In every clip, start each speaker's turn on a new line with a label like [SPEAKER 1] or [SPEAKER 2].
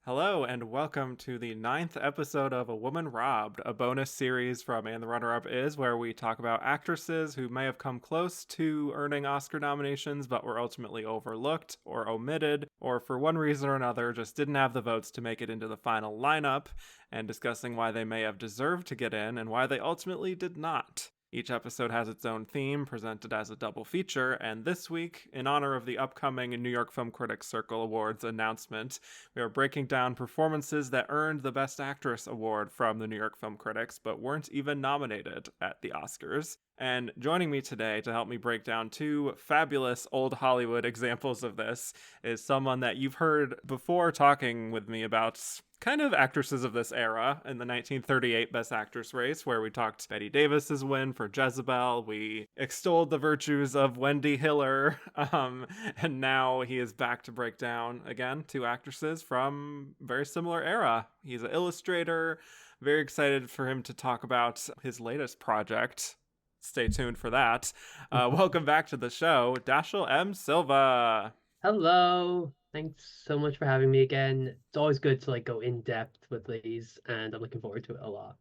[SPEAKER 1] Hello, and welcome to the ninth episode of A Woman Robbed, a bonus series from And the Runner Up Is, where we talk about actresses who may have come close to earning Oscar nominations but were ultimately overlooked or omitted, or for one reason or another just didn't have the votes to make it into the final lineup, and discussing why they may have deserved to get in and why they ultimately did not. Each episode has its own theme, presented as a double feature, and this week, in honor of the upcoming New York Film Critics Circle Awards announcement, we are breaking down performances that earned the Best Actress award from the New York Film Critics but weren't even nominated at the Oscars. And joining me today to help me break down two fabulous old Hollywood examples of this is someone that you've heard before talking with me about kind of actresses of this era in the 1938 Best Actress race, where we talked Betty Davis's win for Jezebel. We extolled the virtues of Wendy Hiller, and now he is back to break down again two actresses from very similar era. He's an illustrator. Very excited for him to talk about his latest project. Stay tuned for that. Welcome back to the show, Dashiell M. Silva.
[SPEAKER 2] Hello. Thanks so much for having me again. It's always good to go in depth with these, and I'm looking forward to it a lot.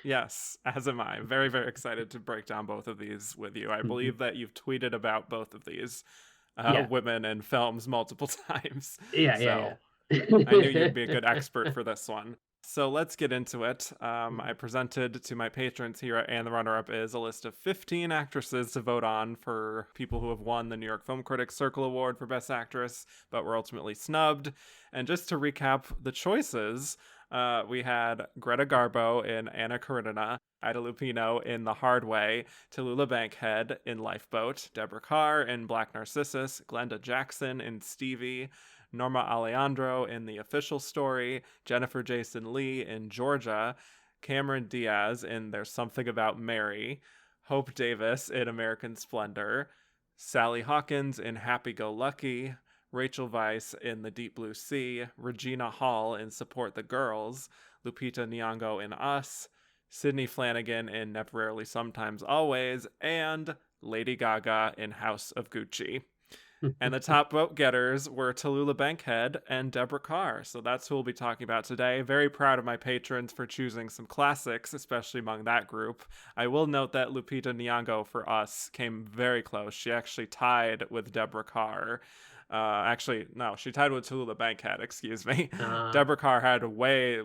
[SPEAKER 1] Yes, as am I. Very, very excited to break down both of these with you. I
[SPEAKER 2] Mhm.
[SPEAKER 1] believe that you've tweeted about both of these
[SPEAKER 2] Yeah,
[SPEAKER 1] women in films multiple times.
[SPEAKER 2] yeah,
[SPEAKER 1] So I knew you'd be a
[SPEAKER 2] yeah.
[SPEAKER 1] good expert for this one. So let's get into it. I presented to my patrons here at And the Runner Up Is a list of 15 actresses to vote on for people who have won the New York Film Critics Circle Award for Best Actress, but were ultimately snubbed. And just to recap the choices, we had Greta Garbo in Anna Karenina, Ida Lupino in The Hard Way, Tallulah Bankhead in Lifeboat, Deborah Kerr in Black Narcissus, Glenda Jackson in Stevie, Norma Alejandro in The Official Story, Jennifer Jason Leigh in Georgia, Cameron Diaz in There's Something About Mary, Hope Davis in American Splendor, Sally Hawkins in Happy Go Lucky, Rachel Weisz in The Deep Blue Sea, Regina Hall in Support the Girls, Lupita Nyong'o in Us, Sydney Flanagan in Never Rarely Sometimes Always, and Lady Gaga in House of Gucci. And the top vote getters were Tallulah Bankhead and Deborah Kerr. So that's who we'll be talking about today. Very proud of my patrons for choosing some classics, especially among that group. I will note that Lupita Nyong'o for us came very close. She actually tied with Deborah Kerr. Actually, no, she tied with Tallulah Bankhead. Excuse me.
[SPEAKER 2] uh,
[SPEAKER 1] Deborah Kerr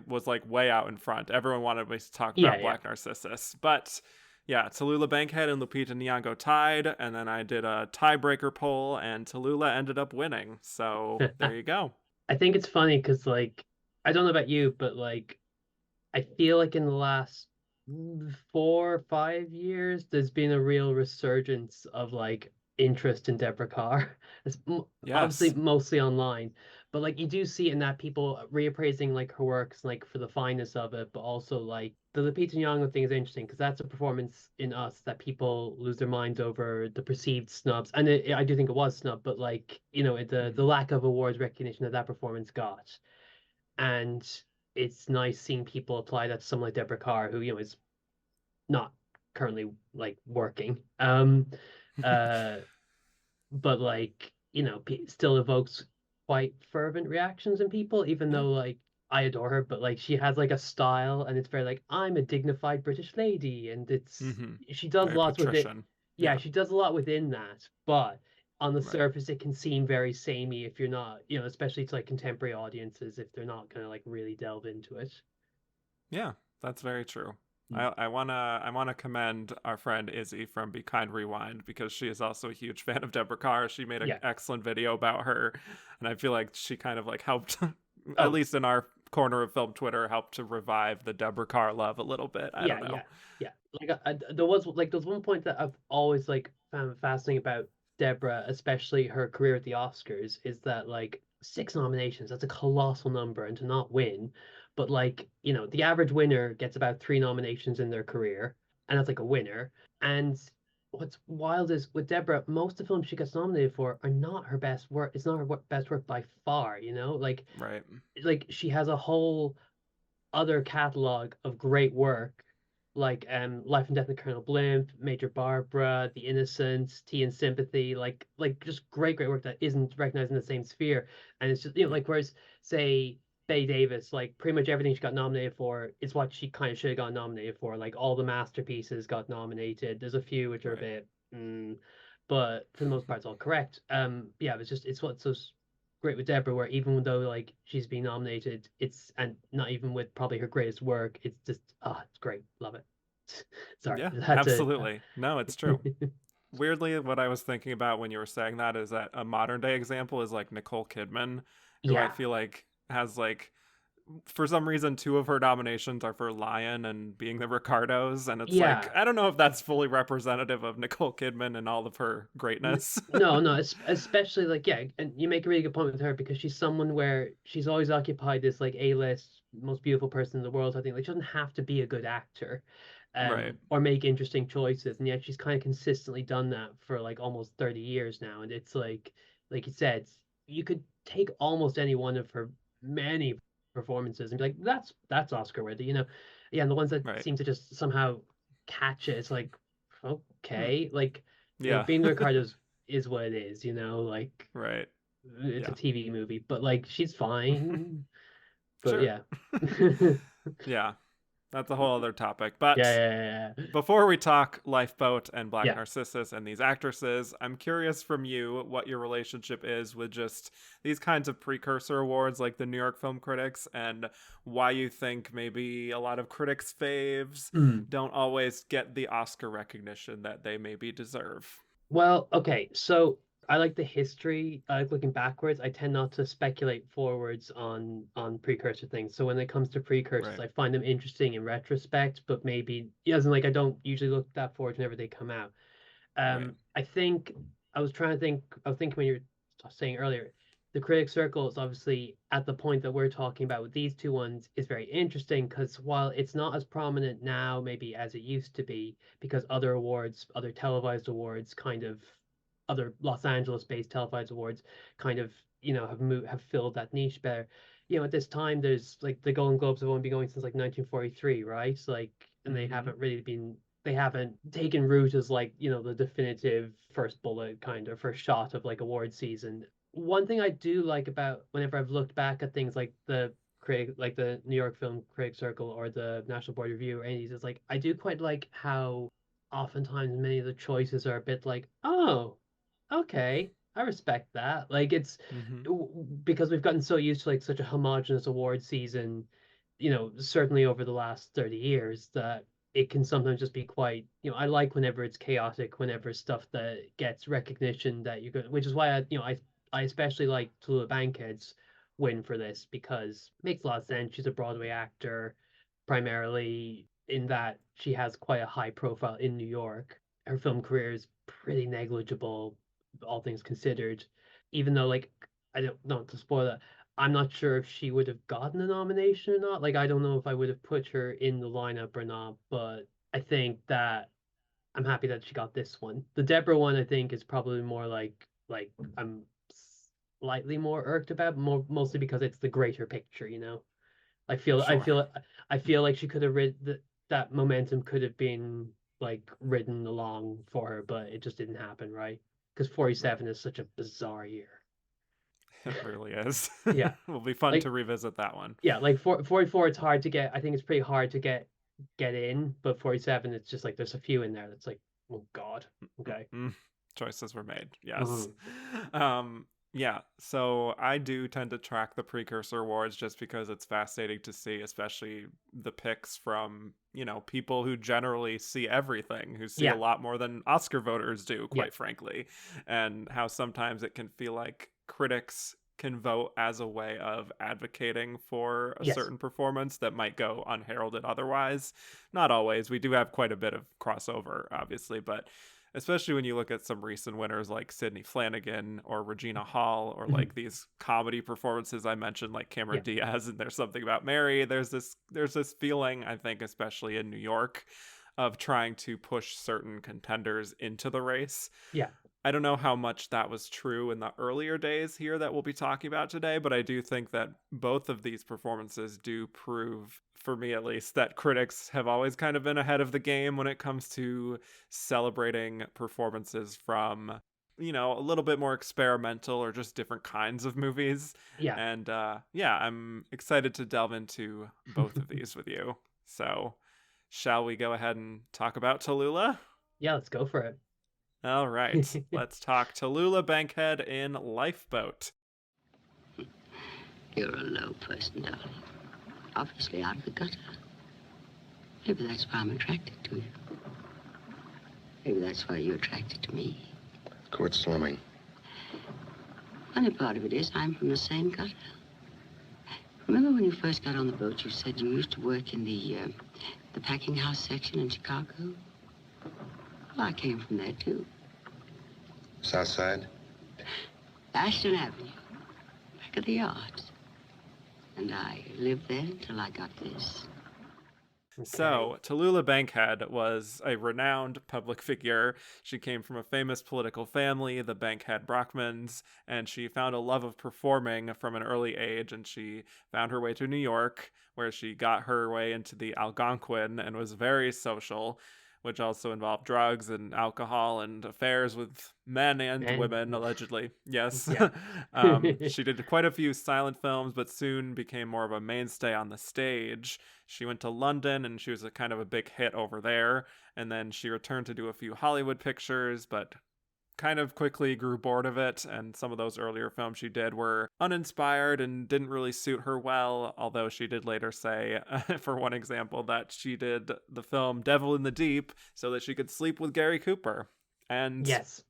[SPEAKER 1] was like way out in front. Everyone wanted me to talk
[SPEAKER 2] yeah,
[SPEAKER 1] about
[SPEAKER 2] yeah.
[SPEAKER 1] Black Narcissus, but yeah, Tallulah Bankhead and Lupita Nyong'o tied, and then I did a tiebreaker poll, and Tallulah ended up winning. So there you go.
[SPEAKER 2] I think it's funny because I don't know about you, but I feel like in the last 4 or 5 years, there's been a real resurgence of interest in Deborah Kerr. Obviously
[SPEAKER 1] Yes.
[SPEAKER 2] mostly online, but you do see in that people reappraising her works for the fineness of it, but also the Lupita Nyong'o thing is interesting because that's a performance in Us that people lose their minds over the perceived snubs, and I do think it was snub, but the
[SPEAKER 1] Mm-hmm.
[SPEAKER 2] lack of awards recognition that performance got, and it's nice seeing people apply that to someone like Deborah Kerr, who is not currently working. Uh, but still evokes quite fervent reactions in people, even
[SPEAKER 1] Yeah.
[SPEAKER 2] though I adore her, but she has a style, and it's very I'm a dignified British lady, and it's
[SPEAKER 1] Mm-hmm.
[SPEAKER 2] she does
[SPEAKER 1] Very
[SPEAKER 2] lots with it.
[SPEAKER 1] patrician.
[SPEAKER 2] Yeah,
[SPEAKER 1] Yeah.
[SPEAKER 2] she does a lot within that, but on the
[SPEAKER 1] Right.
[SPEAKER 2] surface it can seem very samey if you're not, especially to contemporary audiences if they're not gonna really delve into it.
[SPEAKER 1] Yeah, that's very true.
[SPEAKER 2] Mm.
[SPEAKER 1] I wanna commend our friend Izzy from Be Kind Rewind because she is also a huge fan of Deborah Kerr. She made an
[SPEAKER 2] Yeah.
[SPEAKER 1] excellent video about her, and I feel like she kind of like helped, at
[SPEAKER 2] Oh,
[SPEAKER 1] least in our corner of film Twitter, helped to revive the Deborah Kerr love a little bit. I
[SPEAKER 2] yeah,
[SPEAKER 1] don't know.
[SPEAKER 2] yeah, yeah. There was one point that I've always found fascinating about Deborah, especially her career at the Oscars, is that six nominations, that's a colossal number, and to not win. But the average winner gets about three nominations in their career, and that's a winner. And what's wild is with Deborah, most of the films she gets nominated for are not her best work. It's not her best work by far,
[SPEAKER 1] Right.
[SPEAKER 2] she has a whole other catalog of great work Life and Death of Colonel Blimp, Major Barbara, The Innocents, Tea and Sympathy, just great work that isn't recognized in the same sphere. And it's just
[SPEAKER 1] Yeah.
[SPEAKER 2] whereas say Bette Davis, like pretty much everything she got nominated for is what she kind of should have got nominated for. Like all the masterpieces got nominated. There's a few which are a
[SPEAKER 1] Right.
[SPEAKER 2] bit, but for the most part, it's all correct. Yeah, it's what's so great with Deborah, where even though like she's been nominated, it's and not even with probably her greatest work, it's just it's great, love it. Sorry,
[SPEAKER 1] Yeah,
[SPEAKER 2] I had to.
[SPEAKER 1] absolutely. No, it's true. Weirdly, what I was thinking about when you were saying that is that a modern day example is like Nicole Kidman, who I
[SPEAKER 2] Yeah,
[SPEAKER 1] feel like has like for some reason two of her nominations are for Lion and Being the Ricardos, and it's like
[SPEAKER 2] yeah.
[SPEAKER 1] I don't know if that's fully representative of Nicole Kidman and all of her greatness.
[SPEAKER 2] No, no, especially like yeah, and you make a really good point with her because she's someone where she's always occupied this like A-list most beautiful person in the world. I think like she doesn't have to be a good actor,
[SPEAKER 1] Right.
[SPEAKER 2] or make interesting choices, and yet she's kind of consistently done that for like almost 30 years now. And it's like you said, you could take almost any one of her many performances and be like, that's Oscar worthy, you know? Yeah, and the ones that
[SPEAKER 1] Right.
[SPEAKER 2] seem to just somehow catch it, it's like
[SPEAKER 1] Hmm.
[SPEAKER 2] okay, like
[SPEAKER 1] Yeah.
[SPEAKER 2] being the Ricardos is what it is, you know, like
[SPEAKER 1] Right.
[SPEAKER 2] it's a
[SPEAKER 1] Yeah.
[SPEAKER 2] TV movie, but like she's fine. But
[SPEAKER 1] Sure.
[SPEAKER 2] yeah.
[SPEAKER 1] Yeah. That's a whole other topic.
[SPEAKER 2] Yeah,
[SPEAKER 1] But
[SPEAKER 2] yeah, yeah,
[SPEAKER 1] before we talk Lifeboat and Black
[SPEAKER 2] yeah.
[SPEAKER 1] Narcissus and these actresses, I'm curious from you what your relationship is with just these kinds of precursor awards like the New York Film Critics, and why you think maybe a lot of critics' faves
[SPEAKER 2] Mm.
[SPEAKER 1] don't always get the Oscar recognition that they maybe deserve.
[SPEAKER 2] Well, okay, so I like the history. I like looking backwards. I tend not to speculate forwards on precursor things. So when it comes to precursors,
[SPEAKER 1] Right.
[SPEAKER 2] I find them interesting in retrospect, but maybe yeah, as in like I don't usually look that forward whenever they come out.
[SPEAKER 1] Right.
[SPEAKER 2] I think I was trying to think. I was thinking when you were saying earlier, the critic circle is obviously at the point that we're talking about with these two ones is very interesting because while it's not as prominent now, maybe as it used to be, because other awards, other televised awards, kind of other Los Angeles-based televised awards, kind of have filled that niche better. You know, at this time, there's like the Golden Globes have only been going since like 1943, right? Like, and
[SPEAKER 1] Mm-hmm.
[SPEAKER 2] they haven't taken root as like the definitive first bullet kind of first shot of like award season. One thing I do like about whenever I've looked back at things like the New York Film Critic Circle or the National Board Review or any of these, is like I do quite like how oftentimes many of the choices are a bit like, oh, okay, I respect that. Like it's
[SPEAKER 1] Mm-hmm.
[SPEAKER 2] because we've gotten so used to like such a homogenous award season, certainly over the last 30 years that it can sometimes just be quite, I like whenever it's chaotic, whenever stuff that gets recognition that you could, which is why I especially like Tallulah Bankhead's win for this because it makes a lot of sense. She's a Broadway actor, primarily in that she has quite a high profile in New York. Her film career is pretty negligible, all things considered. Even though, like, I don't not to spoil that, I'm not sure if she would have gotten a nomination or not. Like, I don't know if I would have put her in the lineup or not, but I think that I'm happy that she got this one. The Deborah one, I think, is probably more like I'm slightly more irked about, more mostly because it's the greater picture, you know. I feel I
[SPEAKER 1] Sure.
[SPEAKER 2] feel I feel like she could have that momentum could have been like ridden along for her, but it just didn't happen, right? Because
[SPEAKER 1] Right.
[SPEAKER 2] 47 is such a bizarre year.
[SPEAKER 1] It really is.
[SPEAKER 2] Yeah,
[SPEAKER 1] Will be fun to
[SPEAKER 2] like
[SPEAKER 1] revisit that one.
[SPEAKER 2] yeah, like 44 it's hard to get. I think it's pretty hard to get in, but 47 it's just like there's a few in there that's like, oh God, okay.
[SPEAKER 1] Mm-mm. Choices were made. Yes.
[SPEAKER 2] Mhm.
[SPEAKER 1] Um, yeah. So I do tend to track the precursor awards just because it's fascinating to see, especially the picks from, people who generally see everything, who see a
[SPEAKER 2] Yeah,
[SPEAKER 1] lot more than Oscar voters do,
[SPEAKER 2] yeah,
[SPEAKER 1] quite frankly, and how sometimes it can feel like critics can vote as a way of advocating for a
[SPEAKER 2] yes,
[SPEAKER 1] certain performance that might go unheralded otherwise. Not always. We do have quite a bit of crossover, obviously, but especially when you look at some recent winners like Sydney Flanagan or Regina Hall, or
[SPEAKER 2] mhm,
[SPEAKER 1] like these comedy performances I mentioned like
[SPEAKER 2] yeah,
[SPEAKER 1] Cameron Diaz and There's Something About Mary. There's this feeling, I think, especially in New York, of trying to push certain contenders into the race.
[SPEAKER 2] yeah,
[SPEAKER 1] I don't know how much that was true in the earlier days here that we'll be talking about today, but I do think that both of these performances do prove, for me at least, that critics have always kind of been ahead of the game when it comes to celebrating performances from a little bit more experimental or just different kinds of movies.
[SPEAKER 2] Yeah.
[SPEAKER 1] And yeah, I'm excited to delve into both of these with you. So, shall we go ahead and talk about Tallulah?
[SPEAKER 2] Yeah, let's go for
[SPEAKER 1] All right,
[SPEAKER 2] it.
[SPEAKER 1] let's talk Tallulah Bankhead in Lifeboat.
[SPEAKER 3] You're a low person, darling. Obviously out of the gutter. Maybe that's why I'm attracted to you. Maybe that's why you're attracted to me.
[SPEAKER 4] Quit slumming.
[SPEAKER 3] Funny part of it is I'm from the same gutter. Remember when you first got on the boat, you said you used to work in the packing house section in Chicago? Well, I came from there, too.
[SPEAKER 4] South Side?
[SPEAKER 3] Ashton Avenue, back of the yards. And I lived there until I got this.
[SPEAKER 1] So, Tallulah Bankhead was a renowned public figure. She came from a famous political family, the Bankhead Brockmans, and she found a love of performing from an early age, and she found her way to New York, where she got her way into the Algonquin and was very social, which also involved drugs and alcohol and affairs with men and
[SPEAKER 2] And
[SPEAKER 1] women, allegedly. Yes.
[SPEAKER 2] yeah.
[SPEAKER 1] She did quite a few silent films, but soon became more of a mainstay on the stage. She went to London and she was a kind of a big hit over there. And then she returned to do a few Hollywood pictures, but kind of quickly grew bored of it, and some of those earlier films she did were uninspired and didn't really suit her well, although she did later say, for one example, that she did the film Devil in the Deep so that she could sleep with Gary Cooper. And,
[SPEAKER 2] Yes.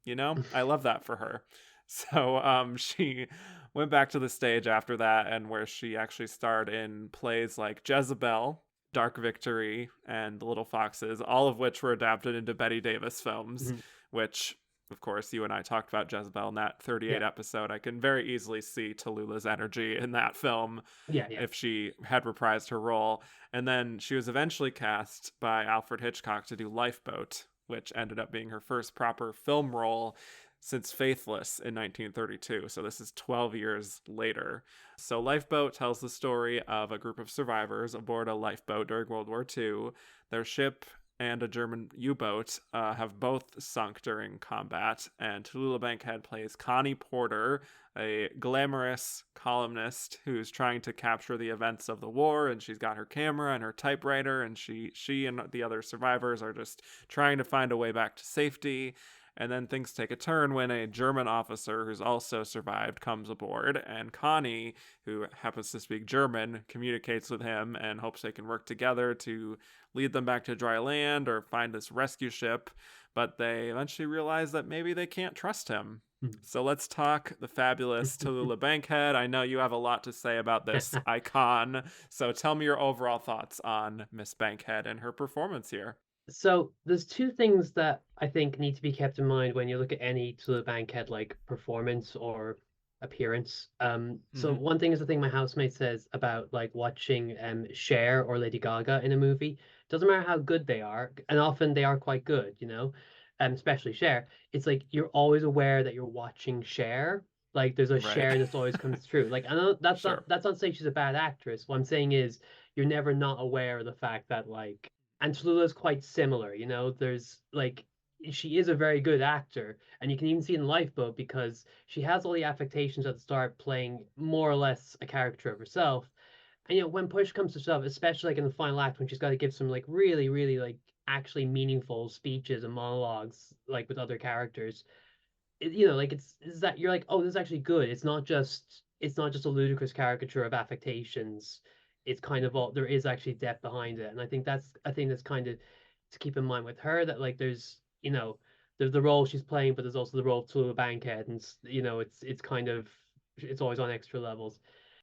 [SPEAKER 1] I love that for her. So she went back to the stage after that, and where she actually starred in plays like Jezebel, Dark Victory, and The Little Foxes, all of which were adapted into Bette Davis films, which, of course, you and I talked about Jezebel in that 38
[SPEAKER 2] Yeah.
[SPEAKER 1] episode. I can very easily see Tallulah's energy in that film
[SPEAKER 2] Yeah.
[SPEAKER 1] if she had reprised her role. And then she was eventually cast by Alfred Hitchcock to do Lifeboat, which ended up being her first proper film role since Faithless in 1932. So this is 12 years later. So Lifeboat tells the story of a group of survivors aboard a lifeboat during World War II. Their ship and a German U-boat have both sunk during combat, and Tallulah Bankhead plays Connie Porter, a glamorous columnist who's trying to capture the events of the war, and she's got her camera and her typewriter, and she and the other survivors are just trying to find a way back to safety. And then things take a turn when a German officer who's also survived comes aboard, and Connie, who happens to speak German, communicates with him and hopes they can work together to lead them back to dry land or find this rescue ship. But they eventually realize that maybe they can't trust him. So let's talk the fabulous Tallulah Bankhead. I know you have a lot to say about this icon. So tell me your overall thoughts on Miss Bankhead and her performance here.
[SPEAKER 2] So there's two things that I think need to be kept in mind when you look at any Tallulah Bankhead like performance or appearance. So one thing is the thing my housemate says about like watching Cher or Lady Gaga in a movie. Doesn't matter how good they are, and often they are quite good, especially Cher. It's like you're always aware that you're watching Cher. Like there's a
[SPEAKER 1] Right.
[SPEAKER 2] Cher that always comes through. Like I know that's
[SPEAKER 1] Sure.
[SPEAKER 2] not saying she's a bad actress. What I'm saying is you're never not aware of the fact that like, and Tallulah is quite similar, there's like she is a very good actor, and you can even see in Lifeboat because she has all the affectations at the start, playing more or less a character of herself. And when push comes to shove, especially like in the final act when she's got to give some like really, really like actually meaningful speeches and monologues like with other characters, like it's that you're like, oh, this is actually good. It's not just a ludicrous caricature of affectations. It's kind of all there is actually depth behind it, and I think that's kind of to keep in mind with her, that like there's the role she's playing, but there's also the role of Tallulah Bankhead, and it's kind of it's always on extra levels.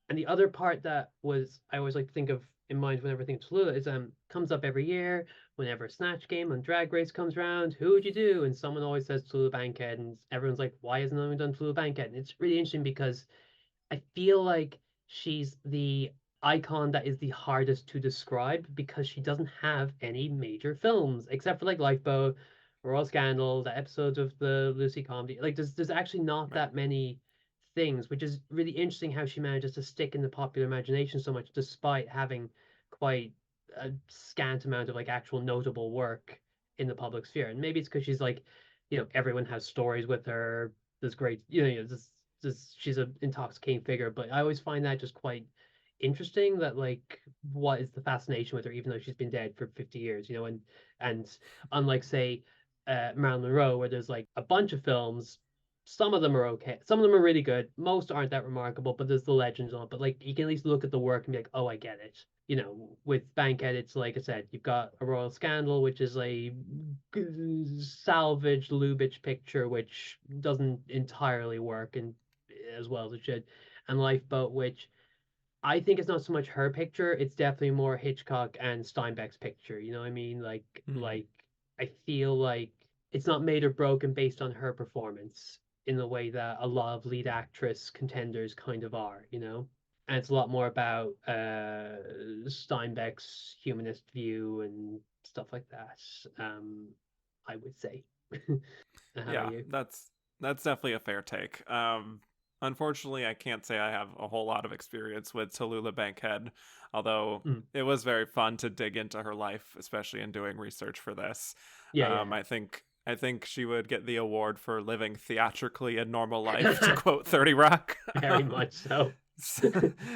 [SPEAKER 2] And the other part that was I always like to think of in mind whenever I think of Tallulah is comes up every year whenever Snatch Game and Drag Race comes around. Who would you do? And someone always says Tallulah Bankhead, and everyone's like, why hasn't anyone done Tallulah Bankhead? And it's really interesting because I feel like she's the icon that is the hardest to describe because she doesn't have any major films except for like Lifeboat, Royal Scandal, the episodes of the Lucy comedy. Like there's actually not
[SPEAKER 1] Right.
[SPEAKER 2] that many things, which is really interesting how she manages to stick in the popular imagination so much despite having quite a scant amount of like actual notable work in the public sphere. And maybe it's because she's like, everyone has stories with her. There's great, she's an intoxicating figure, but I always find that just quite interesting that like what is the fascination with her even though she's been dead for 50 years, and unlike say Marilyn Monroe where there's like a bunch of films, some of them are okay, some of them are really good, most aren't that remarkable, but there's the legends on it. But like you can at least look at the work and be like, oh, I get it. With Bankhead, it's like I said, you've got A Royal Scandal, which is a salvaged Lubitsch picture, which doesn't entirely work and as well as it should, and Lifeboat, which I think it's not so much her picture, it's definitely more Hitchcock and Steinbeck's picture. You know what I mean? Like I feel like it's not made or broken based on her performance in the way that a lot of lead actress contenders kind of are. And it's a lot more about Steinbeck's humanist view and stuff like that. I would say. How
[SPEAKER 1] Yeah,
[SPEAKER 2] about you?
[SPEAKER 1] that's definitely a fair take. Unfortunately, I can't say I have a whole lot of experience with Tallulah Bankhead, although
[SPEAKER 2] Mm.
[SPEAKER 1] it was very fun to dig into her life, especially in doing research for this.
[SPEAKER 2] Yeah.
[SPEAKER 1] I think she would get the award for living theatrically a normal life, to quote 30 Rock.
[SPEAKER 2] Very much so.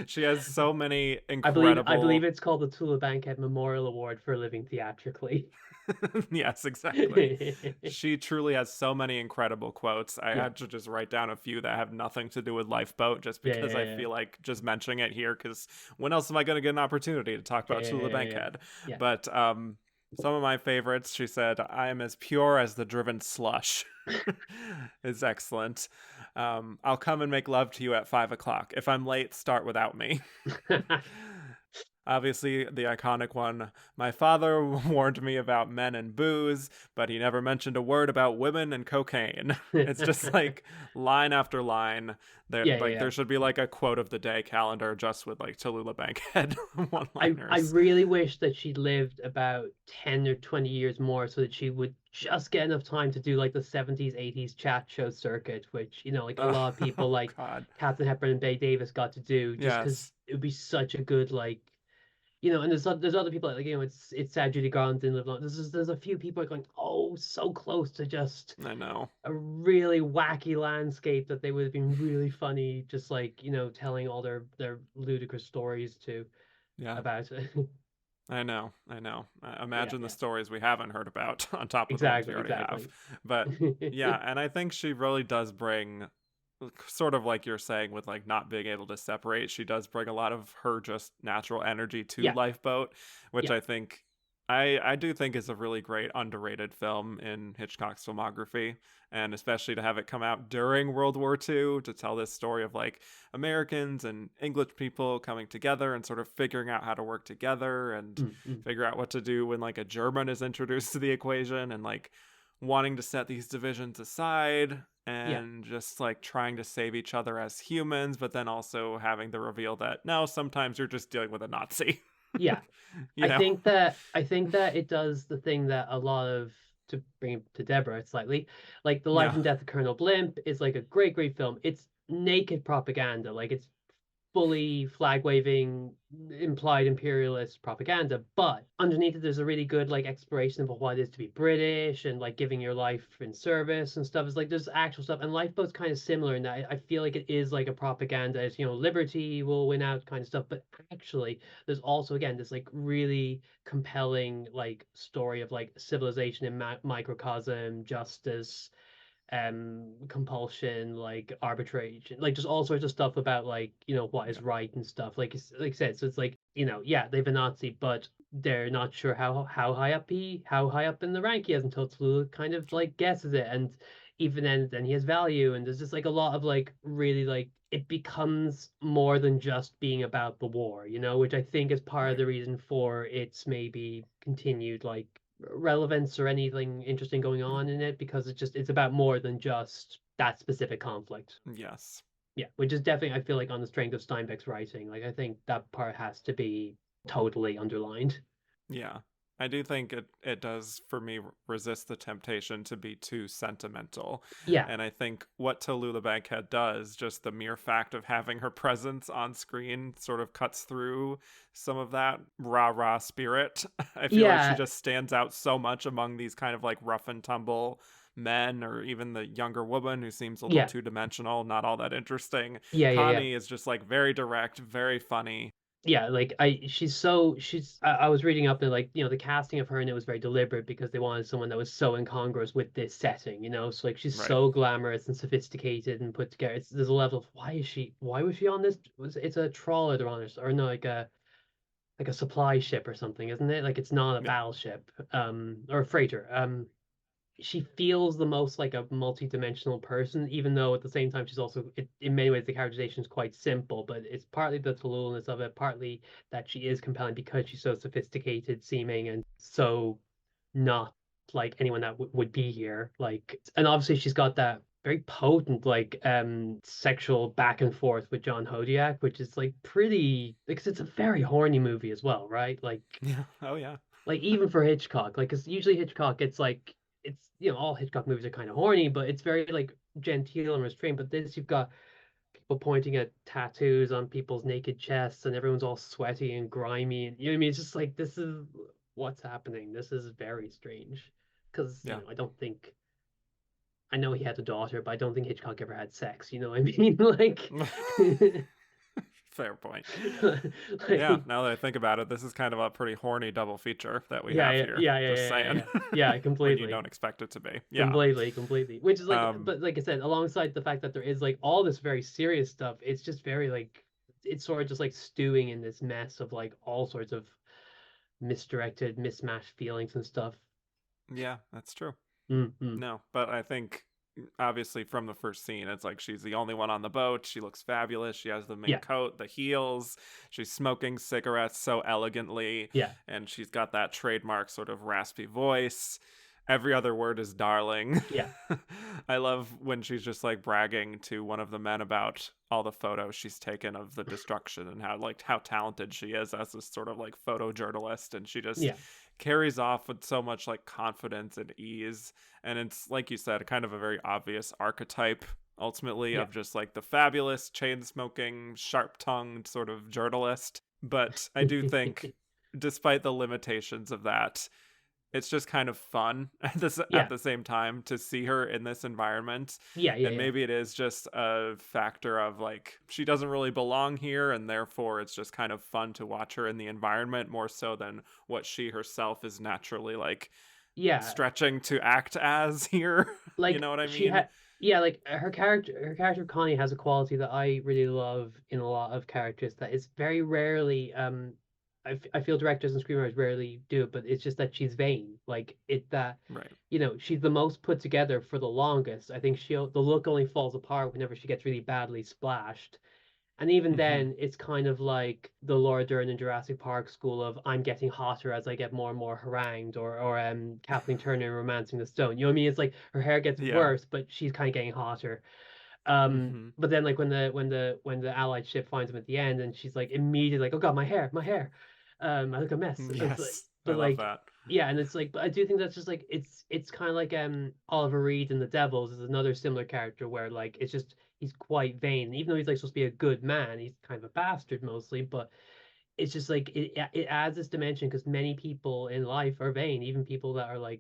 [SPEAKER 1] She has so many
[SPEAKER 2] I believe
[SPEAKER 1] incredible.
[SPEAKER 2] it's called the Tallulah Bankhead Memorial Award for living theatrically.
[SPEAKER 1] Yes, exactly. She truly has so many incredible quotes. I
[SPEAKER 2] Yeah.
[SPEAKER 1] had to just write down a few that have nothing to do with Lifeboat just because I
[SPEAKER 2] Yeah.
[SPEAKER 1] feel like just mentioning it here, because when else am I going to get an opportunity to talk about Tallulah Bankhead?
[SPEAKER 2] Yeah.
[SPEAKER 1] But some of my favorites, she said, I am as pure as the driven slush. Is excellent. I'll come and make love to you at 5 o'clock. If I'm late, start without me. Obviously, the iconic one, my father warned me about men and booze, but he never mentioned a word about women and cocaine. It's just like line after line. There should be like a quote of the day calendar just with like Tallulah Bankhead one-liners.
[SPEAKER 2] I really wish that she lived about 10 or 20 years more so that she would just get enough time to do like the 70s, 80s chat show circuit, which, like a lot of people like
[SPEAKER 1] God.
[SPEAKER 2] Captain Hepburn and Bette Davis got to do just because
[SPEAKER 1] Yes.
[SPEAKER 2] it would be such a good like and there's other people like it's sad Judy Garland didn't live long. There's a few people going, oh, so close to just
[SPEAKER 1] I know.
[SPEAKER 2] a really wacky landscape that they would have been really funny, just like telling all their ludicrous stories about it.
[SPEAKER 1] I know. Imagine the
[SPEAKER 2] Yeah.
[SPEAKER 1] stories we haven't heard about on top of the ones we already have.
[SPEAKER 2] Exactly.
[SPEAKER 1] But yeah, and I think she really does bring, sort of like you're saying with like not being able to separate, she does bring a lot of her just natural energy to
[SPEAKER 2] Yeah.
[SPEAKER 1] Lifeboat, which
[SPEAKER 2] Yeah.
[SPEAKER 1] I think I do think is a really great underrated film in Hitchcock's filmography, and especially to have it come out during World War II to tell this story of like Americans and English people coming together and sort of figuring out how to work together and figure out what to do when like a German is introduced to the equation, and like wanting to set these divisions aside and just like trying to save each other as humans, but then also having the reveal that no, sometimes you're just dealing with a Nazi.
[SPEAKER 2] Yeah. I think that it does the thing that a lot of, to bring it to Deborah slightly, like The Life and Death of Colonel Blimp is like a great film. It's naked propaganda. Like it's fully flag waving implied imperialist propaganda, but underneath it there's a really good like exploration of what it is to be British and like giving your life in service and stuff. It's like there's actual stuff, and Lifeboat's kind of similar in that I feel like it is like a propaganda. It's liberty will win out kind of stuff, but actually there's also again this like really compelling like story of like civilization in microcosm, justice, compulsion, like arbitration, like just all sorts of stuff about like what is right and stuff, like I said. So it's like they've a Nazi, but they're not sure how high up in the rank he is until Tallulah kind of like guesses it, and even then he has value, and there's just like a lot of like really like it becomes more than just being about the war, which I think is part of the reason for its maybe continued like relevance or anything interesting going on in it, because it's about more than just that specific conflict.
[SPEAKER 1] Yes.
[SPEAKER 2] Yeah, which is definitely, I feel like, on the strength of Steinbeck's writing. Like I think that part has to be totally underlined.
[SPEAKER 1] Yeah. I do think it does, for me, resist the temptation to be too sentimental.
[SPEAKER 2] Yeah.
[SPEAKER 1] And I think what Tallulah Bankhead does, just the mere fact of having her presence on screen sort of cuts through some of that rah-rah spirit. I feel like she just stands out so much among these kind of like rough and tumble men, or even the younger woman who seems a little
[SPEAKER 2] Yeah.
[SPEAKER 1] two-dimensional, not all that interesting.
[SPEAKER 2] Yeah, yeah, yeah.
[SPEAKER 1] Connie is just like very direct, very funny.
[SPEAKER 2] Yeah, like I was reading up and like, the casting of her, and it was very deliberate because they wanted someone that was so incongruous with this setting, so like she's
[SPEAKER 1] Right.
[SPEAKER 2] so glamorous and sophisticated and put together. There's a level of why was she on this? It's a trawler they're on, or no, like a supply ship or something, isn't it? Like it's not a
[SPEAKER 1] Yeah.
[SPEAKER 2] battleship, or a freighter. She feels the most like a multi-dimensional person, even though at the same time she's also, in many ways the characterization is quite simple, but it's partly the Tallulah'ness of it, partly that she is compelling because she's so sophisticated seeming and so not like anyone that would be here. Like, and obviously she's got that very potent like sexual back and forth with John Hodiak, which is like pretty, because it's a very horny movie as well, right? Like,
[SPEAKER 1] Yeah. Oh yeah.
[SPEAKER 2] like even for Hitchcock, like, because usually Hitchcock, it's like, it's, all Hitchcock movies are kind of horny, but it's very like genteel and restrained. But this, you've got people pointing at tattoos on people's naked chests, and everyone's all sweaty and grimy, and you know what I mean. It's just like, this is what's happening. This is very strange because
[SPEAKER 1] Yeah.
[SPEAKER 2] I know he had a daughter, but I don't think Hitchcock ever had sex. You know what I mean? Like,
[SPEAKER 1] Fair point.
[SPEAKER 2] like,
[SPEAKER 1] Yeah, now that I think about it, this is kind of a pretty horny double feature that we have here. Just saying.
[SPEAKER 2] Yeah,
[SPEAKER 1] When
[SPEAKER 2] completely.
[SPEAKER 1] you don't expect it to be. Yeah.
[SPEAKER 2] Completely. Which is like,
[SPEAKER 1] Um,
[SPEAKER 2] but like I said, alongside the fact that there is like all this very serious stuff, it's just very like, it's sort of just like stewing in this mess of like all sorts of misdirected, mismatched feelings and stuff.
[SPEAKER 1] yeah, that's true.
[SPEAKER 2] Mm-hmm.
[SPEAKER 1] No, but I think obviously from the first scene, it's like she's the only one on the boat. She looks fabulous. She has the mink
[SPEAKER 2] Yeah.
[SPEAKER 1] coat, the heels. She's smoking cigarettes so elegantly.
[SPEAKER 2] Yeah.
[SPEAKER 1] And she's got that trademark sort of raspy voice. Every other word is darling.
[SPEAKER 2] Yeah.
[SPEAKER 1] I love when she's just like bragging to one of the men about all the photos she's taken of the destruction and how talented she is as this sort of like photojournalist, and she just
[SPEAKER 2] Yeah.
[SPEAKER 1] carries off with so much like confidence and ease. And it's like you said, kind of a very obvious archetype ultimately
[SPEAKER 2] Yeah.
[SPEAKER 1] of just like the fabulous chain smoking, sharp tongued sort of journalist. But I do think, despite the limitations of that, it's just kind of fun at the same time to see her in this environment. And maybe it is just a factor of like, she doesn't really belong here, and therefore it's just kind of fun to watch her in the environment more so than what she herself is naturally like stretching to act as here.
[SPEAKER 2] Like,
[SPEAKER 1] you know what I mean?
[SPEAKER 2] Like her character Connie has a quality that I really love in a lot of characters that is very rarely I feel directors and screenwriters rarely do it, but it's just that she's vain. Like
[SPEAKER 1] Right.
[SPEAKER 2] She's the most put together for the longest. I think the look only falls apart whenever she gets really badly splashed. And even then, it's kind of like the Laura Dern in Jurassic Park school of I'm getting hotter as I get more and more harangued, or Kathleen Turner in Romancing the Stone. You know what I mean? It's like her hair gets worse, but she's kind of getting hotter. But then like when the Allied ship finds him at the end, and she's like immediately like, oh God, my hair. I look a mess.
[SPEAKER 1] Yes,
[SPEAKER 2] But
[SPEAKER 1] I love
[SPEAKER 2] like,
[SPEAKER 1] that.
[SPEAKER 2] yeah, and it's like, but I do think that's just like, it's kind of like Oliver Reed in The Devils is another similar character where like it's just he's quite vain, even though he's like supposed to be a good man. He's kind of a bastard mostly, but it's just like it adds this dimension because many people in life are vain, even people that are like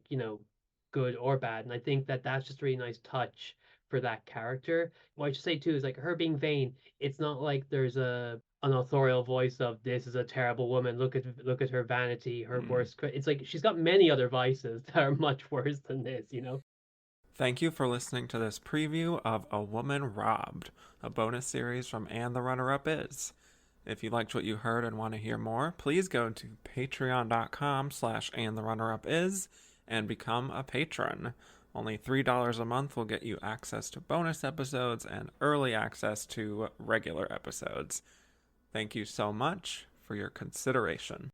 [SPEAKER 2] good or bad. And I think that that's just a really nice touch for that character. What I should say too is like her being vain. It's not like there's an authorial voice of this is a terrible woman. Look at her vanity, her worst. It's like she's got many other vices that are much worse than this.
[SPEAKER 1] Thank you for listening to this preview of A Woman Robbed, a bonus series from And the Runner-Up Is. If you liked what you heard and want to hear more, please go to patreon.com/andtherunnerupis and become a patron. Only $3 a month will get you access to bonus episodes and early access to regular episodes. Thank you so much for your consideration.